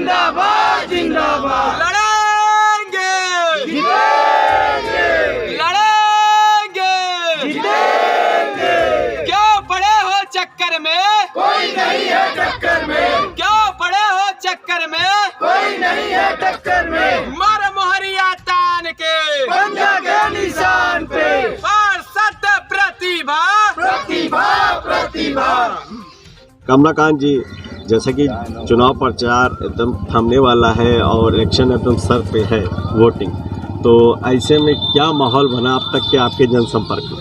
जिंदाबाद जिंदाबाद। लड़ेंगे जीतेंगे लड़ेंगे जीतेंगे। क्यों पड़े हो चक्कर में, कोई नहीं है टक्कर में, क्यों पड़े हो चक्कर में, कोई नहीं है टक्कर में। मर मोहरिया तान के पंजा के निशान पे और सत प्रतिभा प्रतिभा प्रतिभा। कमलाकांत जी, जैसे कि चुनाव प्रचार एकदम थमने वाला है और इलेक्शन एकदम सर पे है, वोटिंग, तो ऐसे में क्या माहौल बना अब तक के आपके जनसंपर्क में?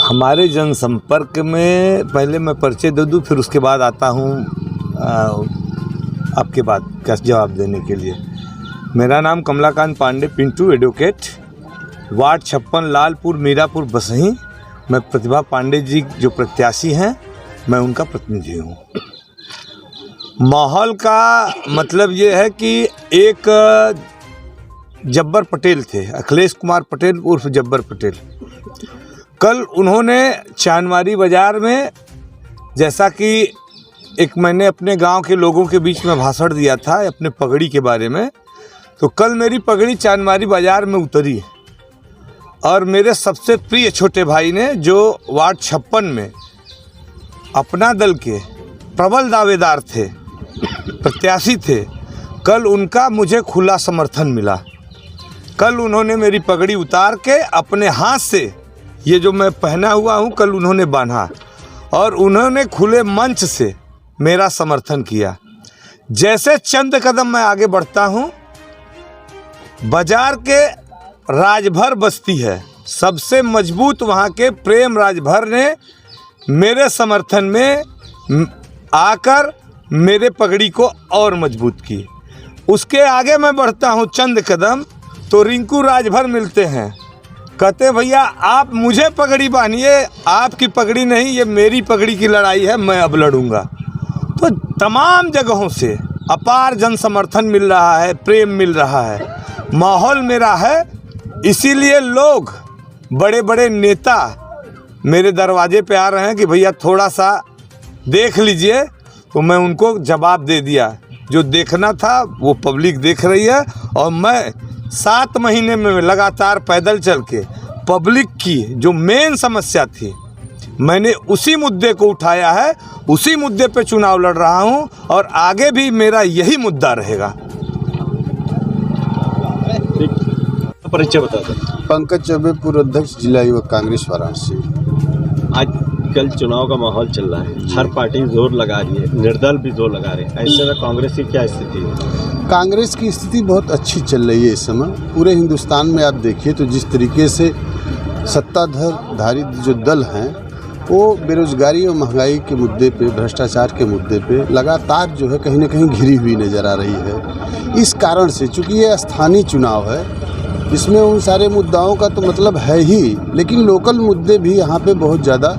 हमारे जनसंपर्क में पहले मैं परिचय दे दूँ, फिर उसके बाद आता हूँ आपके बात का जवाब देने के लिए। मेरा नाम कमलाकांत पांडे पिंटू, एडवोकेट, वार्ड 56, लालपुर, मीरापुर, बसही। मैं प्रतिभा पांडे जी जो प्रत्याशी हैं, मैं उनका प्रतिनिधि हूँ। माहौल का मतलब ये है कि एक जब्बर पटेल थे, अखिलेश कुमार पटेल उर्फ जब्बर पटेल। कल उन्होंने चांदमारी बाज़ार में, जैसा कि एक मैंने अपने गांव के लोगों के बीच में भाषण दिया था अपने पगड़ी के बारे में, तो कल मेरी पगड़ी चांदमारी बाज़ार में उतरी और मेरे सबसे प्रिय छोटे भाई ने, जो वार्ड 56 में अपना दल के प्रबल दावेदार थे, प्रत्याशी थे, कल उनका मुझे खुला समर्थन मिला। कल उन्होंने मेरी पगड़ी उतार के अपने हाथ से, ये जो मैं पहना हुआ हूँ, कल उन्होंने बांधा और उन्होंने खुले मंच से मेरा समर्थन किया। जैसे चंद कदम मैं आगे बढ़ता हूँ, बाजार के राजभर बस्ती है, सबसे मजबूत वहाँ के प्रेम राजभर ने मेरे समर्थन में आकर मेरे पगड़ी को और मजबूत की। उसके आगे मैं बढ़ता हूँ चंद कदम, तो रिंकू राजभर मिलते हैं, कहते भैया आप मुझे पगड़ी बांधिए, आपकी पगड़ी नहीं, ये मेरी पगड़ी की लड़ाई है, मैं अब लड़ूंगा। तो तमाम जगहों से अपार जन समर्थन मिल रहा है, प्रेम मिल रहा है, माहौल मेरा है। इसीलिए लोग, बड़े बड़े नेता मेरे दरवाजे पे आ रहे हैं कि भैया थोड़ा सा देख लीजिए, तो मैं उनको जवाब दे दिया। जो देखना था वो पब्लिक देख रही है और मैं 7 महीने में लगातार पैदल चल के पब्लिक की जो मेन समस्या थी, मैंने उसी मुद्दे को उठाया है, उसी मुद्दे पे चुनाव लड़ रहा हूँ और आगे भी मेरा यही मुद्दा रहेगा। परिचय बता दें। पंकज चौबे, पूर्व अध्यक्ष जिला युवक कांग्रेस वाराणसी। आज कल चुनाव का माहौल चल रहा है, हर पार्टी जोर लगा रही है, निर्दल भी जोर लगा रहे हैं, ऐसे में कांग्रेस की क्या स्थिति है? कांग्रेस की स्थिति बहुत अच्छी चल रही है इस समय। पूरे हिंदुस्तान में आप देखिए तो जिस तरीके से सत्ताधारी जो दल हैं, वो बेरोजगारी और महंगाई के मुद्दे पे, भ्रष्टाचार के मुद्दे पे लगातार जो है कहीं ना कहीं घिरी हुई नज़र आ रही है। इस कारण से, चूँकि ये स्थानीय चुनाव है, इसमें उन सारे मुद्दाओं का तो मतलब है ही, लेकिन लोकल मुद्दे भी यहाँ पे बहुत ज़्यादा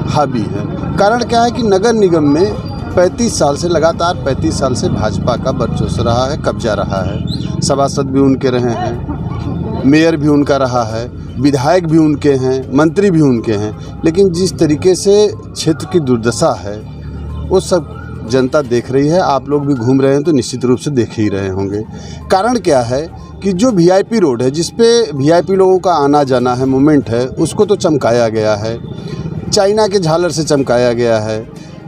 हावी है। कारण क्या है कि नगर निगम में 35 साल से, लगातार 35 साल से भाजपा का वर्चस्व रहा है, कब्जा रहा है। सभासद भी उनके रहे हैं, मेयर भी उनका रहा है, विधायक भी उनके हैं, मंत्री भी उनके हैं। लेकिन जिस तरीके से क्षेत्र की दुर्दशा है, वो सब जनता देख रही है। आप लोग भी घूम रहे हैं तो निश्चित रूप से देख ही रहे होंगे। कारण क्या है कि जो वीआईपी रोड है, जिस पे वीआईपी लोगों का आना जाना है, मूवमेंट है, उसको तो चमकाया गया है, चाइना के झालर से चमकाया गया है।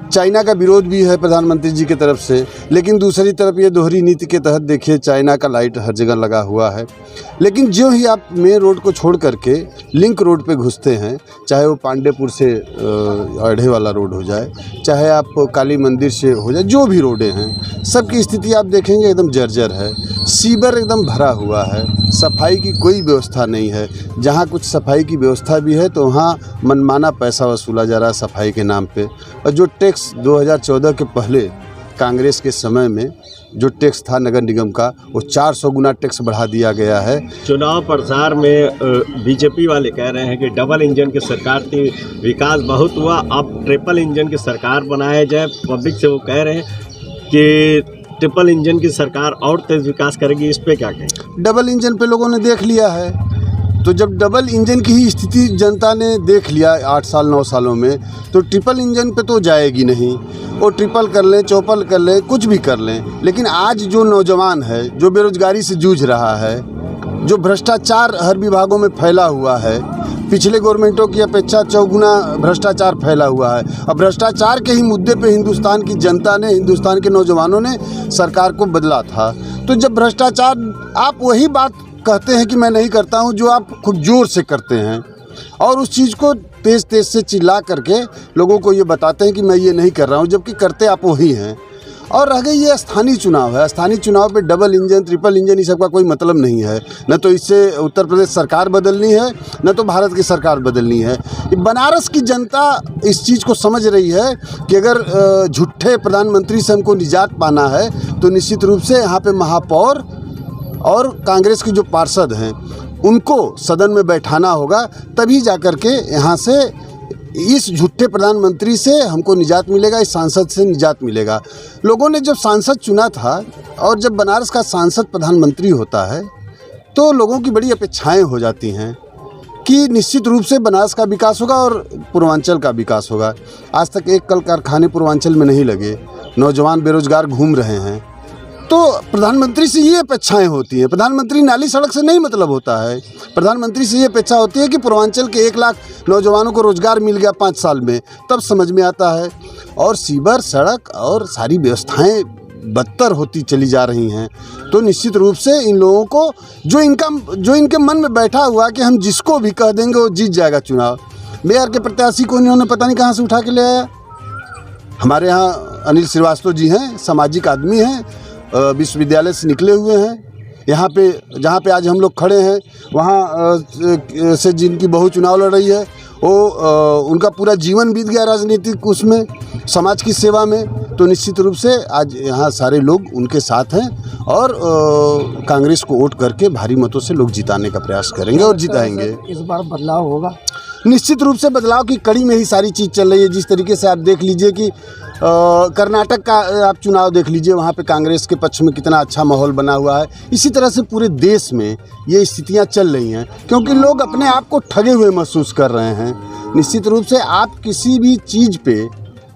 चाइना का विरोध भी है प्रधानमंत्री जी की तरफ से, लेकिन दूसरी तरफ ये दोहरी नीति के तहत देखिए चाइना का लाइट हर जगह लगा हुआ है। लेकिन जो ही आप मेन रोड को छोड़ करके लिंक रोड पे घुसते हैं, चाहे वो पांडेपुर से अढ़े वाला रोड हो जाए, चाहे आप काली मंदिर से हो जाए, जो भी रोडें हैं, सबकी स्थिति आप देखेंगे एकदम जर्जर है। सीवर एकदम भरा हुआ है, सफाई की कोई व्यवस्था नहीं है। जहाँ कुछ सफाई की व्यवस्था भी है तो वहाँ मनमाना पैसा वसूला जा रहा है सफाई के नाम पे। और जो टैक्स 2014 के पहले कांग्रेस के समय में जो टैक्स था नगर निगम का, वो 400 गुना टैक्स बढ़ा दिया गया है। चुनाव प्रचार में बीजेपी वाले कह रहे हैं कि डबल इंजन की सरकार थी, विकास बहुत हुआ, अब ट्रिपल इंजन की सरकार बनाया जाए। पब्लिक से वो कह रहे हैं कि ट्रिपल इंजन की सरकार और तेज विकास करेगी, इस पे क्या कहें? डबल इंजन पे लोगों ने देख लिया है तो जब डबल इंजन की ही स्थिति जनता ने देख लिया 8 साल 9 सालों में, तो ट्रिपल इंजन पे तो जाएगी नहीं। वो ट्रिपल कर लें, चौपल कर लें, कुछ भी कर लें, लेकिन आज जो नौजवान है, जो बेरोजगारी से जूझ रहा है, जो भ्रष्टाचार हर विभागों में फैला हुआ है, पिछले गवर्नमेंटों की अपेक्षा 4 गुना भ्रष्टाचार फैला हुआ है। अब भ्रष्टाचार के ही मुद्दे पे हिंदुस्तान की जनता ने, हिंदुस्तान के नौजवानों ने सरकार को बदला था। तो जब भ्रष्टाचार, आप वही बात कहते हैं कि मैं नहीं करता हूं जो आप खूब जोर से करते हैं, और उस चीज़ को तेज़ तेज़ से चिल्ला करके लोगों को ये बताते हैं कि मैं ये नहीं कर रहा हूं, जबकि करते आप वही हैं। और रह गई ये स्थानीय चुनाव है, स्थानीय चुनाव पे डबल इंजन, ट्रिपल इंजन, इस सब का कोई मतलब नहीं है। न तो इससे उत्तर प्रदेश सरकार बदलनी है, न तो भारत की सरकार बदलनी है। बनारस की जनता इस चीज़ को समझ रही है कि अगर झूठे प्रधानमंत्री से हमको निजात पाना है तो निश्चित रूप से यहाँ पे महापौर और कांग्रेस के जो पार्षद हैं उनको सदन में बैठाना होगा, तभी जाकर के यहाँ से इस झूठे प्रधानमंत्री से हमको निजात मिलेगा, इस सांसद से निजात मिलेगा। लोगों ने जब सांसद चुना था, और जब बनारस का सांसद प्रधानमंत्री होता है तो लोगों की बड़ी अपेक्षाएं हो जाती हैं कि निश्चित रूप से बनारस का विकास होगा और पूर्वांचल का विकास होगा। आज तक एक कल कारखाने पूर्वांचल में नहीं लगे, नौजवान बेरोजगार घूम रहे हैं। तो प्रधानमंत्री से ये अपेक्षाएं होती हैं। प्रधानमंत्री नाली सड़क से नहीं मतलब होता है, प्रधानमंत्री से ये अपेक्षा होती है कि पूर्वांचल के 1 लाख नौजवानों को रोजगार मिल गया 5 साल में, तब समझ में आता है। और सीवर, सड़क और सारी व्यवस्थाएं बदतर होती चली जा रही हैं। तो निश्चित रूप से इन लोगों को जो इनके मन में बैठा हुआ कि हम जिसको भी कह देंगे वो जीत जाएगा चुनाव। मेयर के प्रत्याशी को इन्होंने पता नहीं कहाँ से उठा के ले आया। हमारे यहाँ अनिल श्रीवास्तव जी हैं, सामाजिक आदमी हैं, विश्वविद्यालय से निकले हुए हैं। यहाँ पे जहाँ पे आज हम लोग खड़े हैं, वहाँ से जिनकी बहू चुनाव लड़ रही है, वो उनका पूरा जीवन बीत गया राजनीतिक उसमें, समाज की सेवा में। तो निश्चित रूप से आज यहाँ सारे लोग उनके साथ हैं और कांग्रेस को वोट करके भारी मतों से लोग जिताने का प्रयास करेंगे और जिताएंगे। इस बार बदलाव होगा? निश्चित रूप से बदलाव की कड़ी में ही सारी चीज़ चल रही है। जिस तरीके से आप देख लीजिए कि कर्नाटक का आप चुनाव देख लीजिए, वहाँ पे कांग्रेस के पक्ष में कितना अच्छा माहौल बना हुआ है। इसी तरह से पूरे देश में ये स्थितियाँ चल रही हैं, क्योंकि लोग अपने आप को ठगे हुए महसूस कर रहे हैं। निश्चित रूप से आप किसी भी चीज़ पे,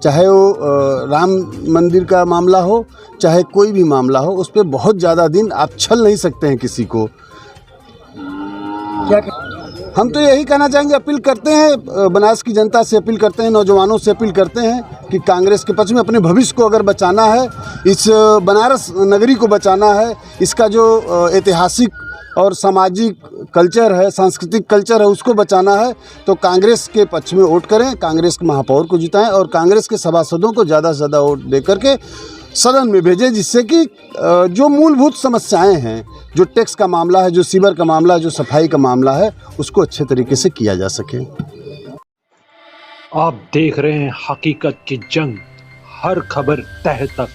चाहे वो राम मंदिर का मामला हो, चाहे कोई भी मामला हो, उस पर बहुत ज़्यादा दिन आप छल नहीं सकते हैं किसी को। क्या हम तो यही कहना चाहेंगे, अपील करते हैं बनारस की जनता से, अपील करते हैं नौजवानों से, अपील करते हैं कि कांग्रेस के पक्ष में अपने भविष्य को अगर बचाना है, इस बनारस नगरी को बचाना है, इसका जो ऐतिहासिक और सामाजिक कल्चर है, सांस्कृतिक कल्चर है, उसको बचाना है, तो कांग्रेस के पक्ष में वोट करें, कांग्रेस के महापौर को जिताएं और कांग्रेस के सभासदों को ज़्यादा से ज़्यादा वोट दे करके सदन में भेजें, जिससे कि जो मूलभूत समस्याएं हैं, जो टैक्स का मामला है, जो सीवर का मामला है, जो सफाई का मामला है, उसको अच्छे तरीके से किया जा सके। आप देख रहे हैं हकीकत की जंग, हर खबर तह तक।